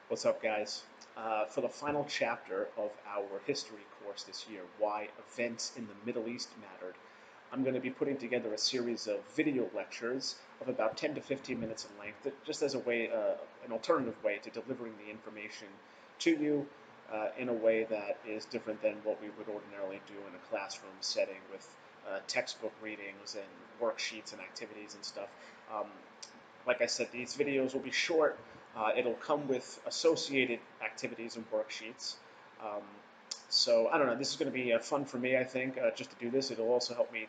What's up, guys? For the final chapter of our history course this year, Why Events in the Middle East Mattered, I'm going to be putting together a series of video lectures of about 10 to 15 minutes in length, just as a way, an alternative way to delivering the information to you in a way that is different than what we would ordinarily do in a classroom setting with textbook readings and worksheets and activities and stuff. Um, like I said, these videos will be short. It'll come with associated activities and worksheets. Um, so I don't know. This is going to be fun for me, I think, just to do this. It'll also help me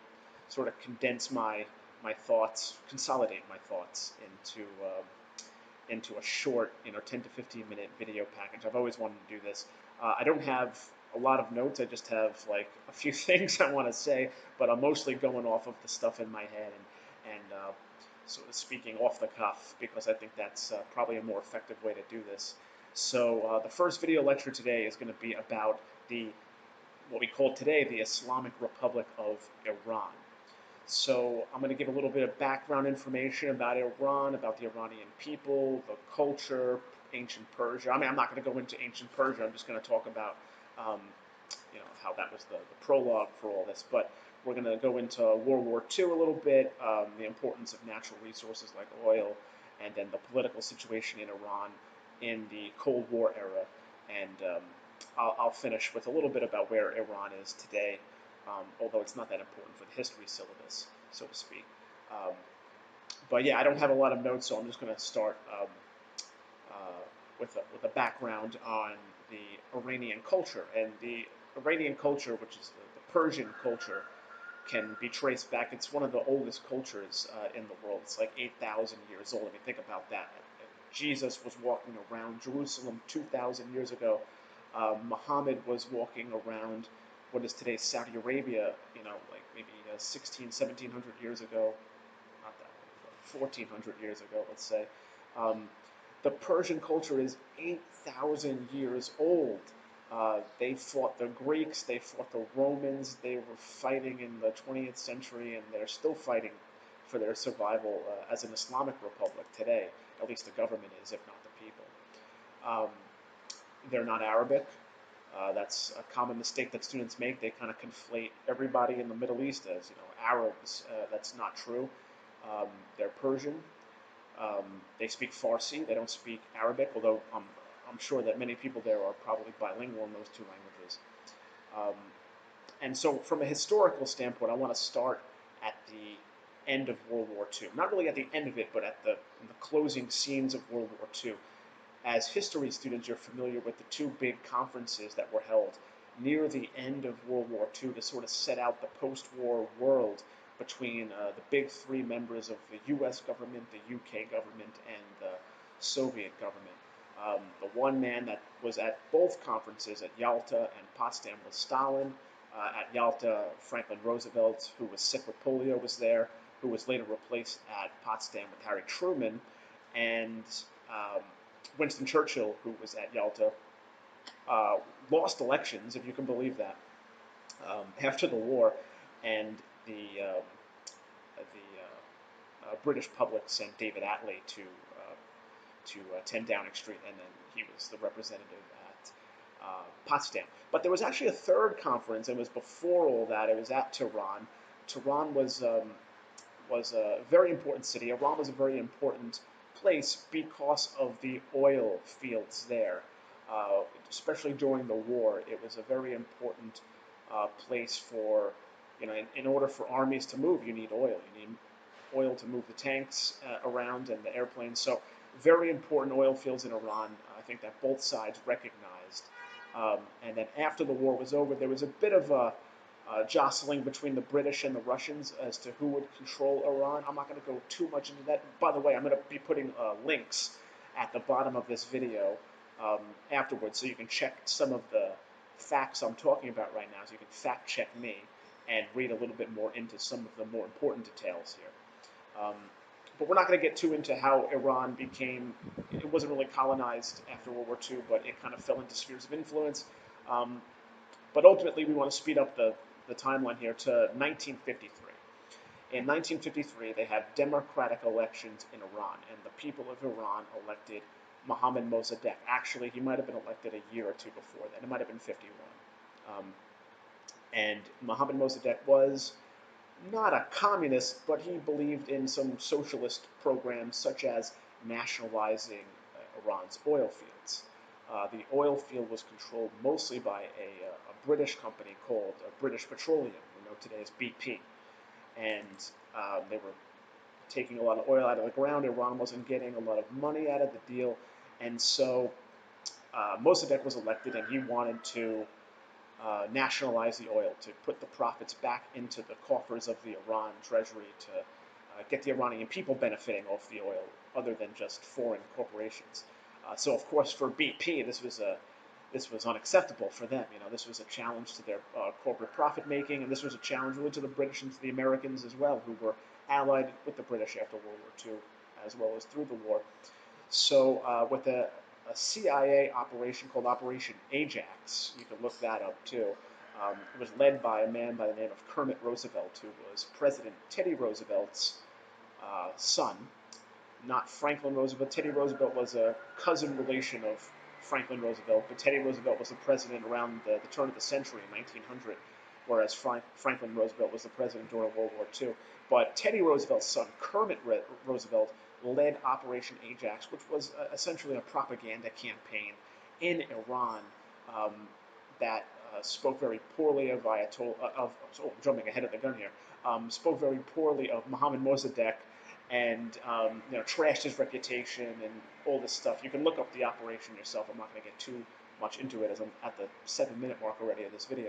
sort of condense my thoughts, consolidate my thoughts into a short, 10 to 15 minute video package. I've always wanted to do this. I don't have a lot of notes. I just have like a few things I want to say, but I'm mostly going off of the stuff in my head and sort of speaking off the cuff because I think that's probably a more effective way to do this. So the first video lecture today is going to be about the what we call today the Islamic Republic of Iran. So I'm going to give a little bit of background information about Iran, about the Iranian people, the culture, ancient Persia. I mean, I'm not going to go into ancient Persia. I'm just going to talk about, um, how that was the prologue for all this. But we're going to go into World War II a little bit, the importance of natural resources like oil, and then the political situation in Iran in the Cold War era. And I'll finish with a little bit about where Iran is today, although it's not that important for the history syllabus, so to speak. Um, but yeah, I don't have a lot of notes, so I'm just going to start with a background on the Iranian culture. And the Iranian culture, which is the Persian culture, can be traced back. It's one of the oldest cultures in the world. It's like 8,000 years old. I mean, think about that. Jesus was walking around Jerusalem 2,000 years ago. Muhammad was walking around what is today Saudi Arabia, like maybe 16, 1700 years ago, not that, 1400 years ago, let's say. Um, the Persian culture is 8,000 years old. They fought the Greeks, they fought the Romans, they were fighting in the 20th century, and they're still fighting for their survival as an Islamic republic today. At least the government is, if not the people. Um, they're not Arabic. That's a common mistake that students make. They kind of conflate everybody in the Middle East as, Arabs. That's not true. They're Persian. They speak Farsi. They don't speak Arabic, although I'm sure that many people there are probably bilingual in those two languages. Um, and so, from a historical standpoint, I want to start at the end of World War II. Not really at the end of it, but at in the closing scenes of World War II. As history students, you're familiar with the two big conferences that were held near the end of World War II to sort of set out the post-war world between the big three members of the U.S. government, the U.K. government, and the Soviet government. The one man that was at both conferences at Yalta and Potsdam was Stalin. At Yalta, Franklin Roosevelt, who was sick with polio, was there, who was later replaced at Potsdam with Harry Truman. And um, Winston Churchill, who was at Yalta, lost elections, if you can believe that, after the war, and the British public sent David Attlee to 10 Downing Street, and then he was the representative at Potsdam. But there was actually a third conference, and it was before all that. It was at Tehran. Tehran was a very important city. Iran was a very important place because of the oil fields there, especially during the war. It was a very important place for, in order for armies to move, you need oil. You need oil to move the tanks around and the airplanes. So very important oil fields in Iran. I think that both sides recognized. And then after the war was over, there was a bit of a jostling between the British and the Russians as to who would control Iran. I'm not going to go too much into that. By the way, I'm going to be putting links at the bottom of this video afterwards, so you can check some of the facts I'm talking about right now, so you can fact check me and read a little bit more into some of the more important details here. But we're not going to get too into how Iran became, it wasn't really colonized after World War II, but it kind of fell into spheres of influence. But ultimately, we want to speed up the timeline here to 1953. In 1953, they had democratic elections in Iran, and the people of Iran elected Mohammad Mossadegh. Actually, he might have been elected a year or two before that. It might have been 51. And Mohammad Mossadegh was not a communist, but he believed in some socialist programs such as nationalizing Iran's oil fields. The oil field was controlled mostly by a British company called British Petroleum, we know today as BP. And they were taking a lot of oil out of the ground. Iran wasn't getting a lot of money out of the deal. And so Mossadegh was elected, and he wanted to nationalize the oil, to put the profits back into the coffers of the Iran treasury, to get the Iranian people benefiting off the oil, other than just foreign corporations. So, of course, for BP, this was unacceptable for them. You know, this was a challenge to their corporate profit making, and this was a challenge really to the British and to the Americans as well, who were allied with the British after World War II, as well as through the war. So, with a CIA operation called Operation Ajax, you can look that up too. It was led by a man by the name of Kermit Roosevelt, who was President Teddy Roosevelt's son, not Franklin Roosevelt. Teddy Roosevelt was a cousin relation of Franklin Roosevelt, but Teddy Roosevelt was the president around the turn of the century in 1900, whereas Franklin Roosevelt was the president during World War II. But Teddy Roosevelt's son, Kermit Roosevelt, led Operation Ajax, which was essentially a propaganda campaign in Iran that spoke very poorly of Ayatollah, jumping ahead of the gun here, spoke very poorly of Mohammad Mossadegh, and trashed his reputation and all this stuff. You can look up the operation yourself. I'm not going to get too much into it, as I'm at the 7-minute mark already of this video.